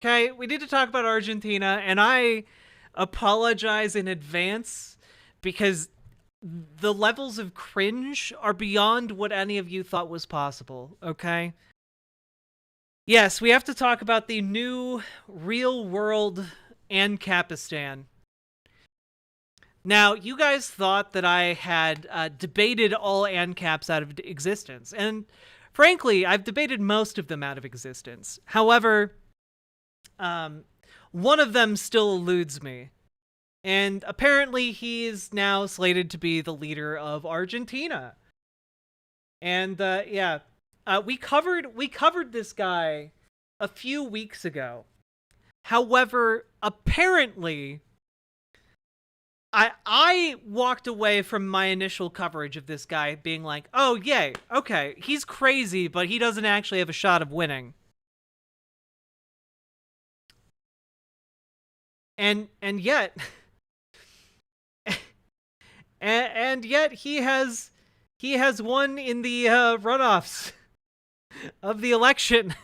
Okay, we need to talk about Argentina, and I apologize in advance because the levels of cringe are beyond what any of you thought was possible, okay? Yes, we have to talk about the new real-world AnCapistan. Now, you guys thought that I had debated all AnCaps out of existence, and frankly, I've debated most of them out of existence. However, one of them still eludes me. And apparently he is now slated to be the leader of Argentina. And yeah, we covered this guy a few weeks ago. However, apparently I walked away from my initial coverage of this guy being like, "Oh, yay. Okay, he's crazy, but he doesn't actually have a shot of winning." And yet and yet he has won in the runoffs of the election.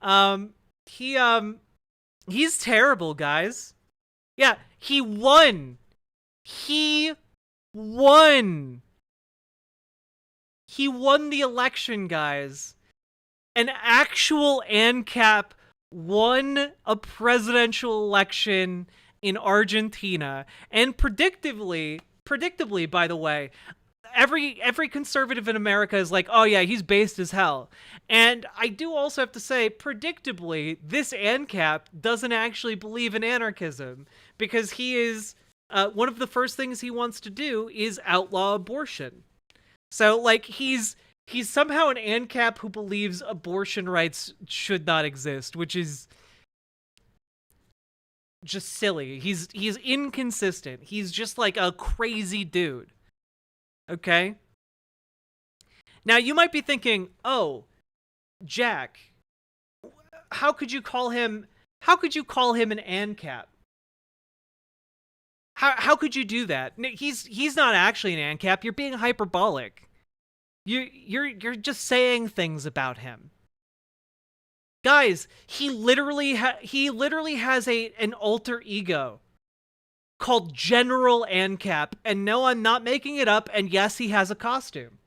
um he he's terrible, guys. Yeah, he won. He won. He won the election, guys. An actual AnCap won a presidential election in Argentina, and predictably, by the way, every conservative in America is like, "Oh yeah, he's based as hell." And I do also have to say, predictably, this AnCap doesn't actually believe in anarchism, because he is one of the first things he wants to do is outlaw abortion. So like he's somehow an AnCap who believes abortion rights should not exist, which is just silly. He's inconsistent. He's just like a crazy dude. Okay? Now you might be thinking, "Oh, Jack, how could you call him an AnCap? How could you do that? He's not actually an AnCap. You're being hyperbolic. You're just saying things about him." Guys, he literally has an alter ego called General AnCap, and no, I'm not making it up, and yes, he has a costume.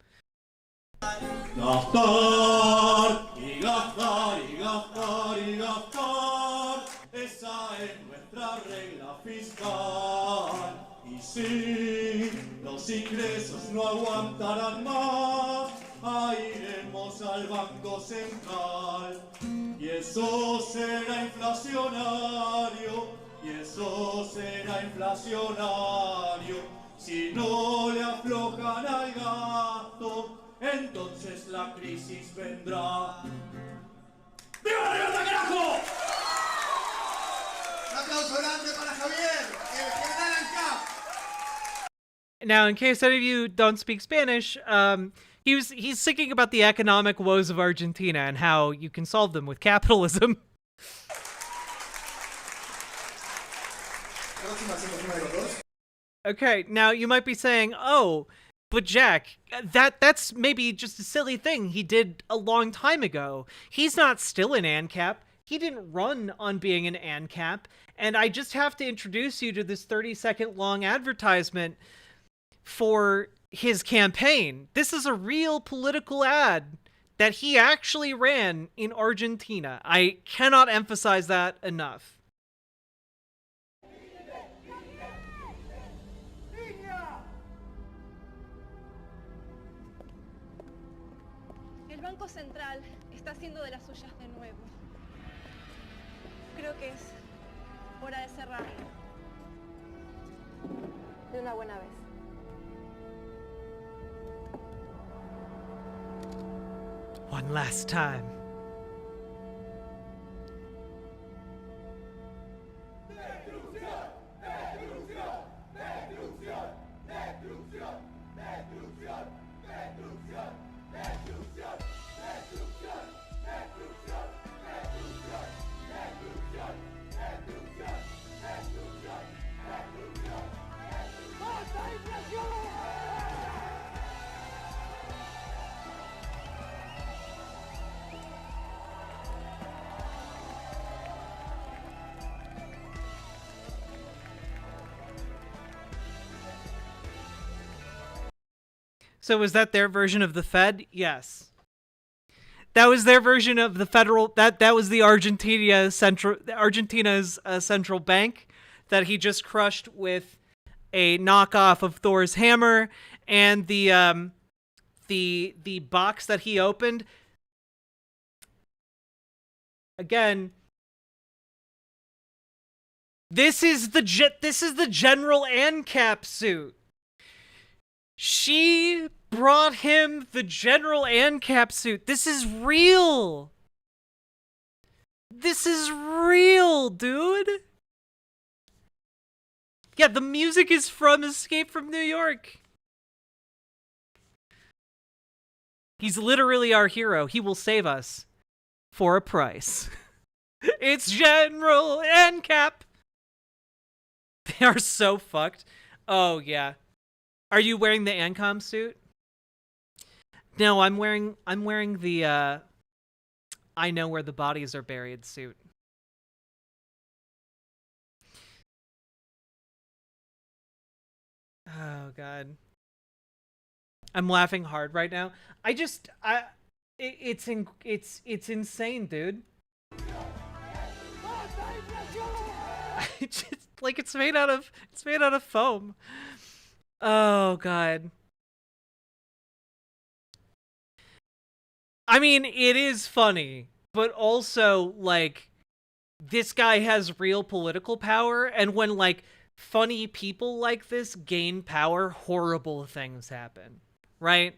Gastar, y gastar, y gastar, y gastar, esa es nuestra regla fiscal. Y si los ingresos no aguantarán más, iremos al Banco Central. Y eso será inflacionario, y eso será inflacionario. Si no le aflojan al gasto, entonces la crisis vendrá. ¡Viva la libertad, carajo! Un aplauso grande para Javier, el general AnCap. Now, in case any of you don't speak Spanish, he's thinking about the economic woes of Argentina and how you can solve them with capitalism. Okay, now you might be saying, "Oh, but Jack, that's maybe just a silly thing he did a long time ago. He's not still an AnCap. He didn't run on being an AnCap, and I just have to introduce you to this 30-second long advertisement for his campaign. This is a real political ad that he actually ran in Argentina. I cannot emphasize that enough." El Banco Central está haciendo de las suyas de nuevo. Creo que es hora de cerrar. De una buena vez. One last time. So was that their version of the Fed? Yes. That was their version of the federal. That was the Argentina's central bank that he just crushed with a knockoff of Thor's hammer, and the box that he opened. Again, this is the General AnCap suit. She brought him the General AnCap suit. This is real. This is real, dude. Yeah, the music is from Escape from New York. He's literally our hero. He will save us for a price. It's General AnCap. They are so fucked. Oh, yeah. Are you wearing the ANCOM suit? No, I'm wearing the I know where the bodies are buried suit. Oh god. I'm laughing hard right now. It's insane, dude. It's just, like it's made out of foam. Oh god. I mean, it is funny, but also like this guy has real political power, and when like funny people like this gain power, horrible things happen, right?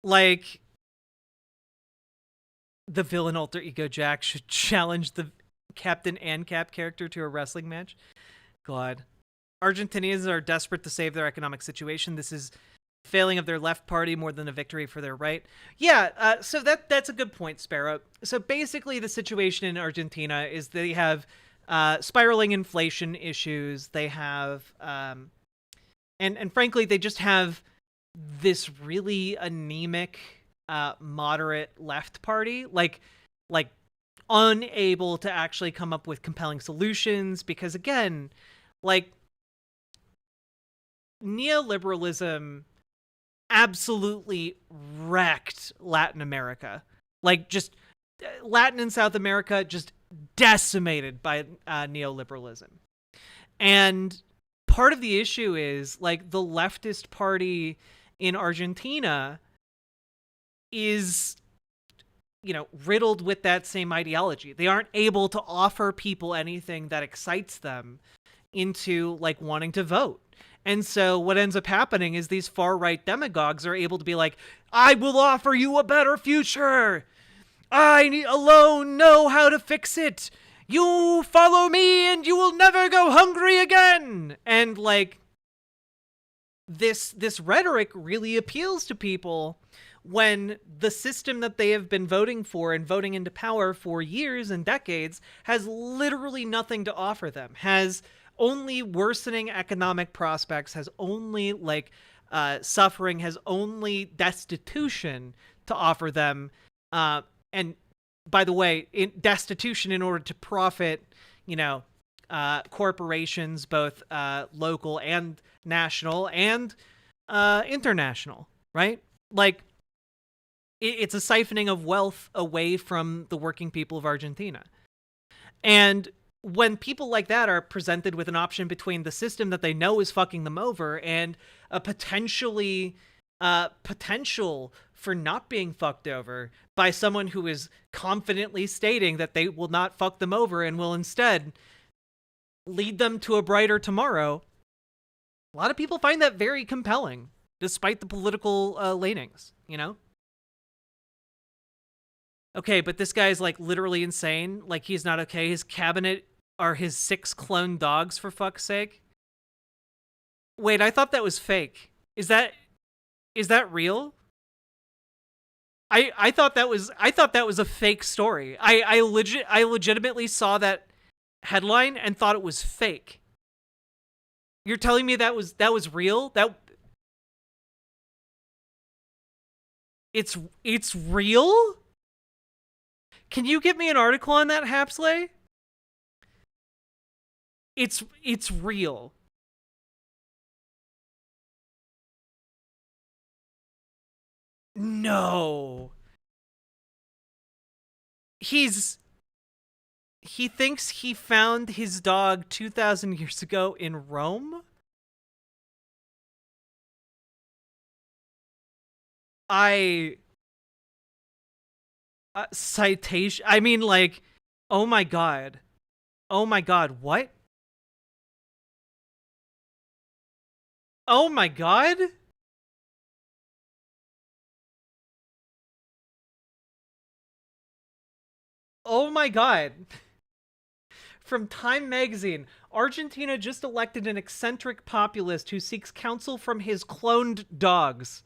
Like the villain alter ego Jack should challenge the Captain AnCap character to a wrestling match. God. Argentinians are desperate to save their economic situation. This is failing of their left party more than a victory for their right. Yeah, so that's a good point, Sparrow. So basically the situation in Argentina is they have spiraling inflation issues. They have, and frankly, they just have this really anemic, moderate left party, like unable to actually come up with compelling solutions because, again, like neoliberalism absolutely wrecked Latin America. Like, just Latin and South America just decimated by neoliberalism. And part of the issue is, like, the leftist party in Argentina is, you know, riddled with that same ideology. They aren't able to offer people anything that excites them into, like, wanting to vote. And so what ends up happening is these far-right demagogues are able to be like, I will offer you a better future. I alone know how to fix it. You follow me and you will never go hungry again. And like this rhetoric really appeals to people when the system that they have been voting for and voting into power for years and decades has literally nothing to offer them, has only worsening economic prospects, has only like suffering, has only destitution to offer them. And by the way, destitution in order to profit, you know, corporations, both local and national and international, right? Like it's a siphoning of wealth away from the working people of Argentina. And when people like that are presented with an option between the system that they know is fucking them over and a potential for not being fucked over by someone who is confidently stating that they will not fuck them over and will instead lead them to a brighter tomorrow, a lot of people find that very compelling, despite the political leanings, you know? Okay, but this guy's like literally insane. Like he's not okay. His cabinet are his 6 clone dogs, for fuck's sake. Wait, I thought that was fake. Is that real? I thought that was a fake story. I legitimately saw that headline and thought it was fake. You're telling me that was real? It's real? Can you get me an article on that, Hapsley? It's real. No. He thinks he found his dog 2,000 years ago in Rome? I citation. I mean, like, oh my god. Oh my god, what? Oh my god? Oh my god. From Time magazine, Argentina just elected an eccentric populist who seeks counsel from his cloned dogs.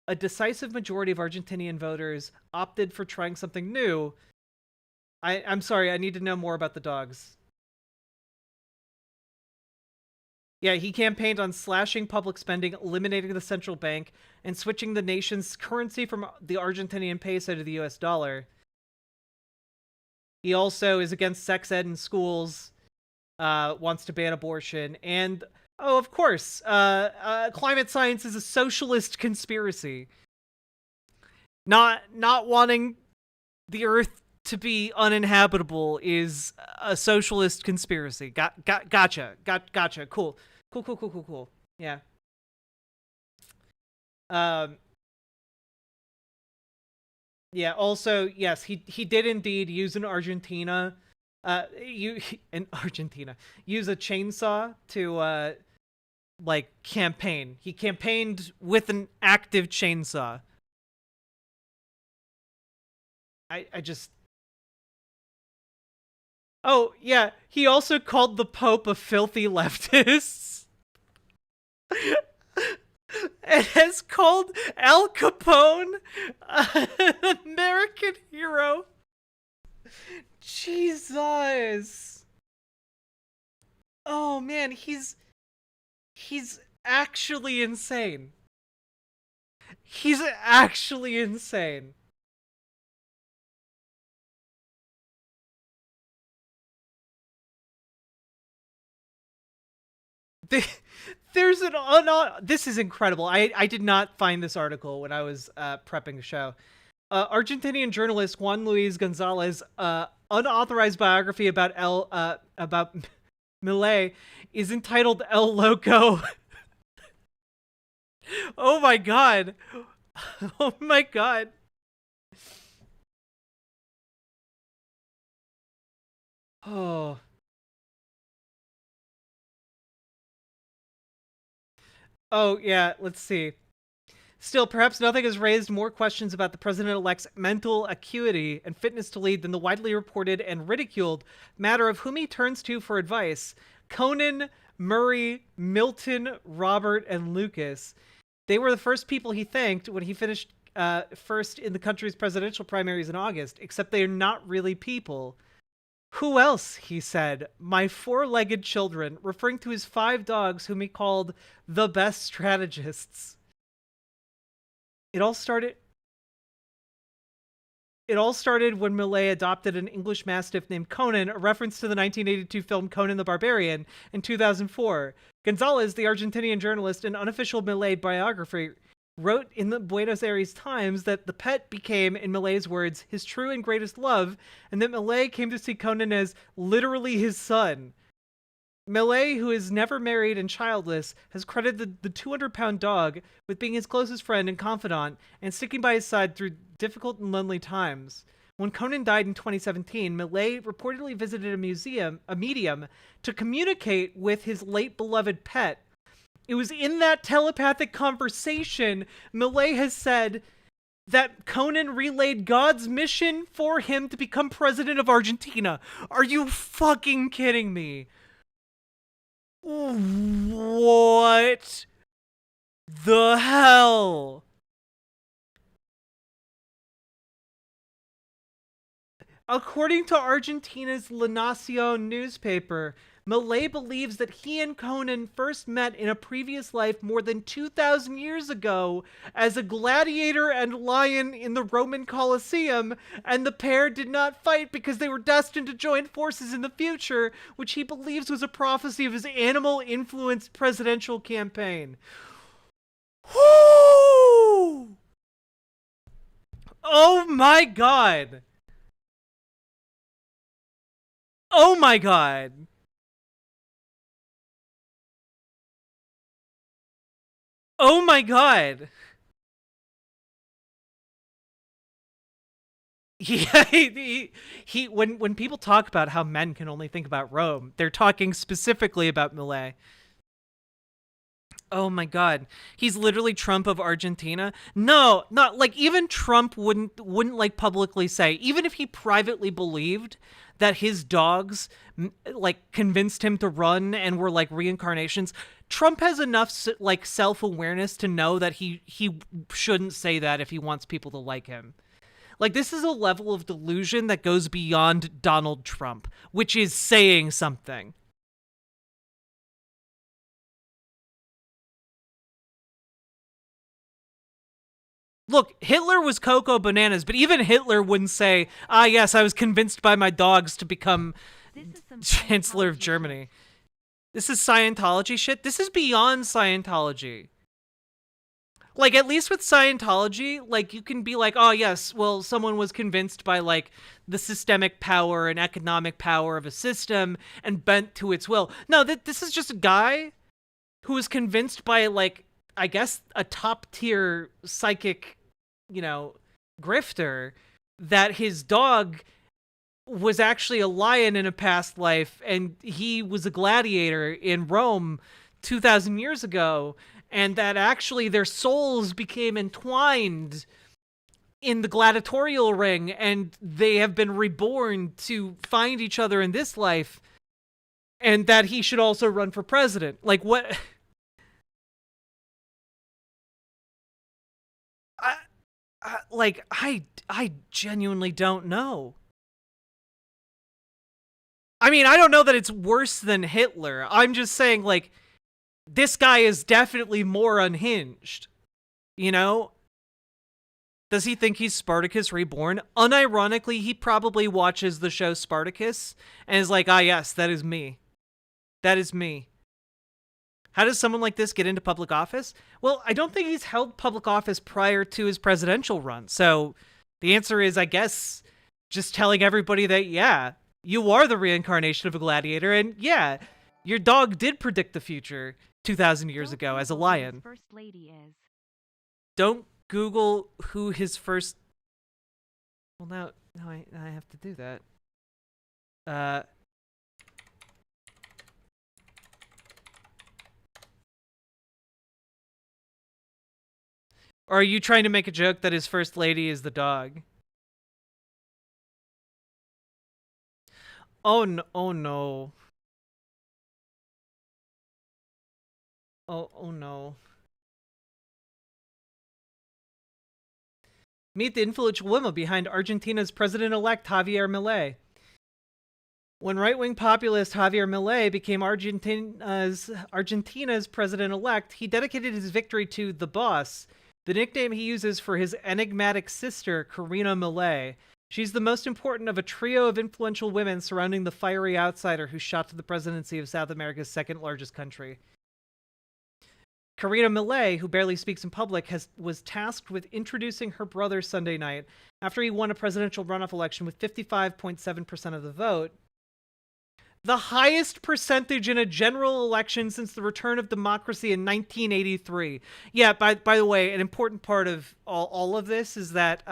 A decisive majority of Argentinian voters opted for trying something new. I'm sorry, I need to know more about the dogs. Yeah, he campaigned on slashing public spending, eliminating the central bank, and switching the nation's currency from the Argentinian peso to the US dollar. He also is against sex ed in schools, wants to ban abortion, and, oh, of course, climate science is a socialist conspiracy. Not wanting the Earth to be uninhabitable is a socialist conspiracy. Gotcha. Cool. Yeah. Yeah. Also, yes, he did indeed use use a chainsaw to like campaign. He campaigned with an active chainsaw. I just. Oh, yeah, he also called the Pope a filthy leftist. And has called Al Capone an American hero. Jesus. Oh man, he's actually insane. He's actually insane. There's an this is incredible. I did not find this article when I was prepping the show. Argentinian journalist Juan Luis Gonzalez unauthorized biography about Milei is entitled El Loco. Oh my god. Oh my god. Oh. Oh, yeah, let's see. Still, perhaps nothing has raised more questions about the president-elect's mental acuity and fitness to lead than the widely reported and ridiculed matter of whom he turns to for advice. Conan, Murray, Milton, Robert, and Lucas. They were the first people he thanked when he finished first in the country's presidential primaries in August, except they are not really people. Who else, he said, my four-legged children, referring to his 5 dogs whom he called the best strategists. It all started when Milei adopted an English Mastiff named Conan, a reference to the 1982 film Conan the Barbarian, in 2004. Gonzalez, the Argentinian journalist and unofficial Milei biographer, wrote in the Buenos Aires Times that the pet became, in Milei's words, his true and greatest love, and that Milei came to see Conan as literally his son. Milei, who is never married and childless, has credited the 200-pound dog with being his closest friend and confidant and sticking by his side through difficult and lonely times. When Conan died in 2017, Milei reportedly visited a medium, to communicate with his late beloved pet. It was in that telepathic conversation Milei has said that Conan relayed God's mission for him to become president of Argentina. Are you fucking kidding me? What the hell? According to Argentina's La Nación newspaper, Milei believes that he and Conan first met in a previous life more than 2,000 years ago as a gladiator and lion in the Roman Colosseum, and the pair did not fight because they were destined to join forces in the future, which he believes was a prophecy of his animal-influenced presidential campaign. Whoo! Oh my god. Oh my god. Oh my god. Yeah, when people talk about how men can only think about Rome, they're talking specifically about Millet. Oh my god. He's literally Trump of Argentina. No, not like even Trump wouldn't like publicly say, even if he privately believed that his dogs like convinced him to run and were like reincarnations, Trump has enough like self-awareness to know that he shouldn't say that if he wants people to like him. Like, this is a level of delusion that goes beyond Donald Trump, which is saying something. Look, Hitler was Cocoa Bananas, but even Hitler wouldn't say, ah, yes, I was convinced by my dogs to become Chancellor of Germany. This is Scientology shit. This is beyond Scientology. Like, at least with Scientology, like, you can be like, oh, yes, well, someone was convinced by, like, the systemic power and economic power of a system and bent to its will. No, this is just a guy who was convinced by, like, I guess a top-tier psychic, you know, grifter that his dog was actually a lion in a past life and he was a gladiator in Rome 2,000 years ago, and that actually their souls became entwined in the gladiatorial ring and they have been reborn to find each other in this life, and that he should also run for president. Like, what? I genuinely don't know. I mean, I don't know that it's worse than Hitler. I'm just saying, like, this guy is definitely more unhinged. You know? Does he think he's Spartacus Reborn? Unironically, he probably watches the show Spartacus and is like, ah, yes, that is me. That is me. How does someone like this get into public office? Well, I don't think he's held public office prior to his presidential run. So the answer is, I guess, just telling everybody that, yeah, you are the reincarnation of a gladiator. And yeah, your dog did predict the future 2,000 years ago as a lion. First lady is. Don't Google who his first... Well, now I have to do that. Or are you trying to make a joke that his first lady is the dog? Oh no! Oh no! Oh no! Meet the influential woman behind Argentina's president-elect Javier Milei. When right-wing populist Javier Milei became Argentina's president-elect, he dedicated his victory to the boss, the nickname he uses for his enigmatic sister, Karina Milei. She's the most important of a trio of influential women surrounding the fiery outsider who shot to the presidency of South America's second-largest country. Karina Milei, who barely speaks in public, was tasked with introducing her brother Sunday night after he won a presidential runoff election with 55.7% of the vote. The highest percentage in a general election since the return of democracy in 1983. Yeah, by the way, an important part of all of this is that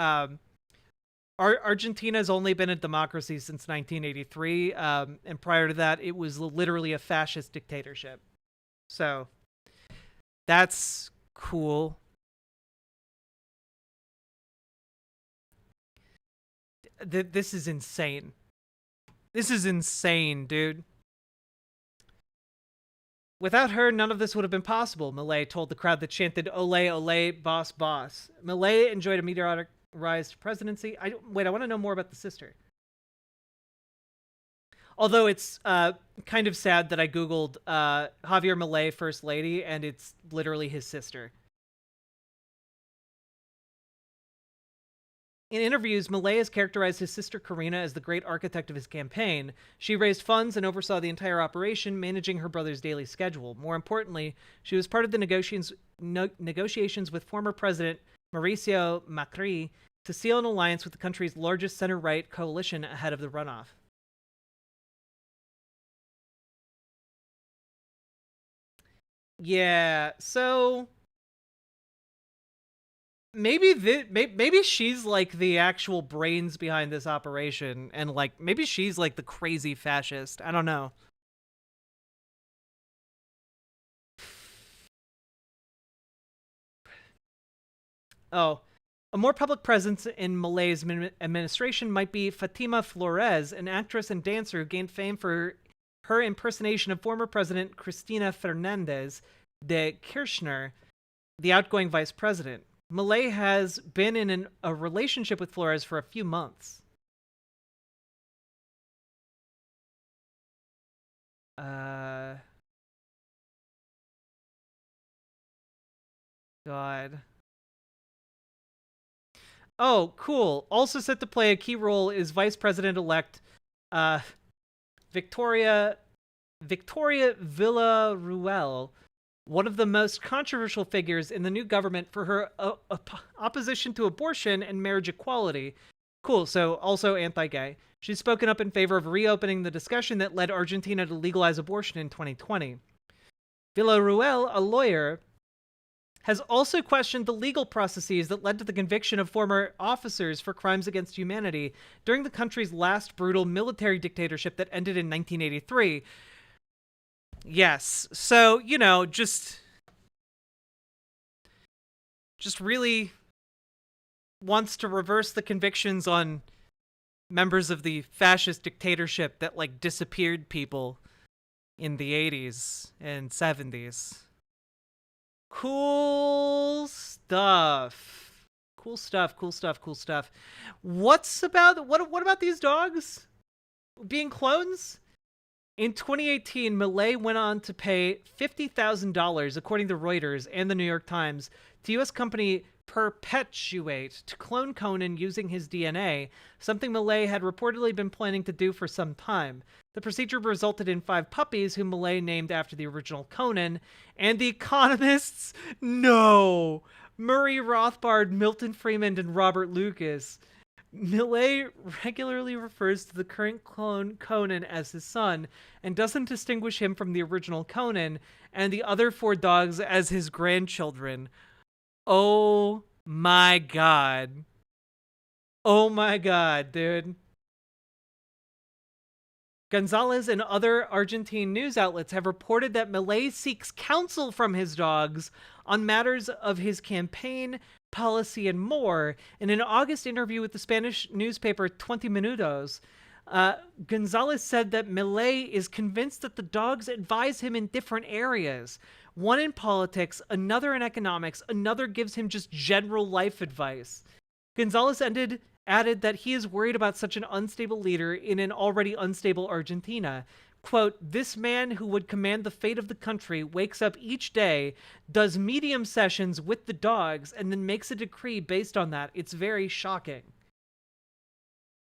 Argentina has only been a democracy since 1983, and prior to that, it was literally a fascist dictatorship. So, that's cool. This is insane. This is insane, dude. Without her, none of this would have been possible, Milei told the crowd that chanted, "Ole, ole, boss, boss." Milei enjoyed a meteoric rise to presidency. I want to know more about the sister. Although it's kind of sad that I Googled Javier Milei First Lady, and it's literally his sister. In interviews, Milei has characterized his sister Karina as the great architect of his campaign. She raised funds and oversaw the entire operation, managing her brother's daily schedule. More importantly, she was part of the negotiations with former President Mauricio Macri to seal an alliance with the country's largest center-right coalition ahead of the runoff. Yeah, so maybe she's like the actual brains behind this operation, and like maybe she's like the crazy fascist. I don't know. Oh, a more public presence in Malay's administration might be Fatima Flores, an actress and dancer who gained fame for her impersonation of former President Cristina Fernandez de Kirchner, the outgoing vice president. Malay has been in a relationship with Flores for a few months. God. Oh, cool. Also set to play a key role is Vice President-elect Victoria Villarruel, one of the most controversial figures in the new government for her opposition to abortion and marriage equality. Cool, so also anti-gay. She's spoken up in favor of reopening the discussion that led Argentina to legalize abortion in 2020. Villarruel, a lawyer, has also questioned the legal processes that led to the conviction of former officers for crimes against humanity during the country's last brutal military dictatorship that ended in 1983. Yes, so, you know, just really wants to reverse the convictions on members of the fascist dictatorship that, like, disappeared people in the 80s and 70s. Cool stuff. Cool stuff. What about these dogs being clones? In 2018, Millet went on to pay $50,000, according to Reuters and the New York Times, to U.S. company Perpetuate to clone Conan using his DNA, something Millet had reportedly been planning to do for some time. The procedure resulted in 5 puppies, whom Millet named after the original Conan, and the economists, no, Murray Rothbard, Milton Freeman, and Robert Lucas. Millet regularly refers to the current clone Conan as his son, and doesn't distinguish him from the original Conan, and the other 4 dogs as his grandchildren. Oh my god. Oh my god, dude. Gonzalez and other Argentine news outlets have reported that Millet seeks counsel from his dogs on matters of his campaign, policy, and more. In an August interview with the Spanish newspaper 20 Minutos, Gonzalez said that Millet is convinced that the dogs advise him in different areas. One in politics, another in economics, another gives him just general life advice. Gonzalez added that he is worried about such an unstable leader in an already unstable Argentina. Quote, this man who would command the fate of the country wakes up each day, does medium sessions with the dogs, and then makes a decree based on that. It's very shocking.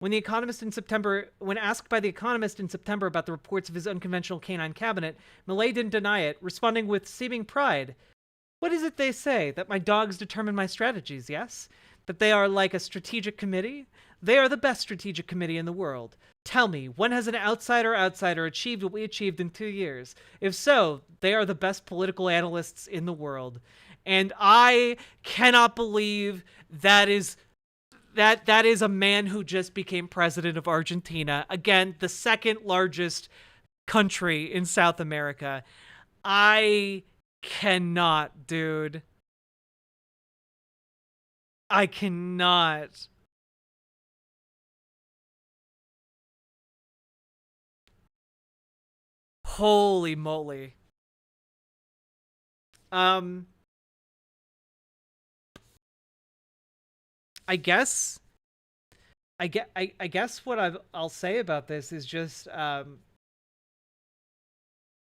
When asked by The Economist in September about the reports of his unconventional canine cabinet, Millet didn't deny it, responding with seeming pride. What is it they say? That my dogs determine my strategies, yes? That they are like a strategic committee? They are the best strategic committee in the world. Tell me, when has an outsider achieved what we achieved in 2 years? If so, they are the best political analysts in the world. And I cannot believe that is a man who just became president of Argentina. Again, the second largest country in South America. I cannot, dude. I cannot. Holy moly. I guess what I'll say about this is just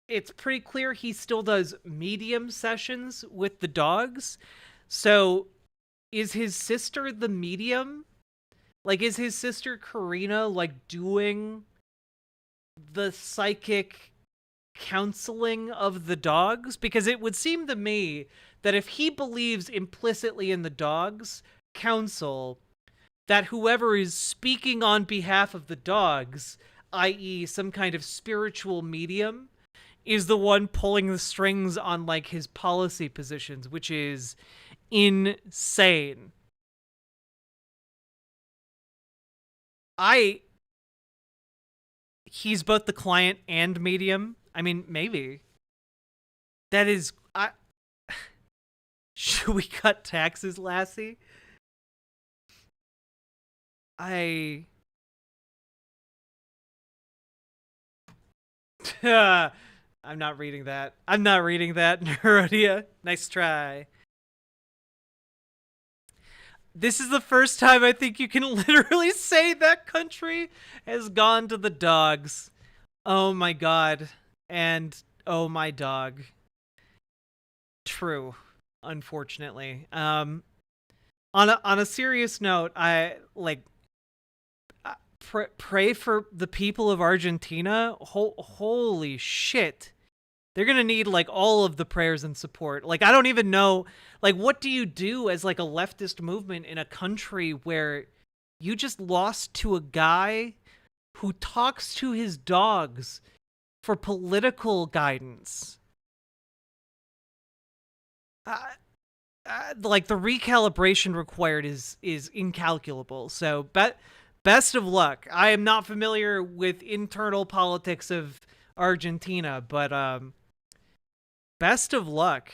it's pretty clear he still does medium sessions with the dogs. So is his sister the medium? Like, is his sister Karina like doing the psychic counseling of the dogs? Because it would seem to me that if he believes implicitly in the dog's counsel, that whoever is speaking on behalf of the dogs, i.e. some kind of spiritual medium, is the one pulling the strings on like his policy positions, which is insane. He's both the client and medium. I mean, maybe. That is, should we cut taxes, Lassie? I'm not reading that. I'm not reading that, Nerodia. Nice try. This is the first time I think you can literally say that country has gone to the dogs. Oh my god. And oh my dog. True. Unfortunately. On a serious note, I like pray for the people of Argentina. Holy shit. They're going to need like all of the prayers and support. Like, I don't even know, like, what do you do as like a leftist movement in a country where you just lost to a guy who talks to his dogs for political guidance? Like, the recalibration required is incalculable. So, best of luck. I am not familiar with internal politics of Argentina, but best of luck.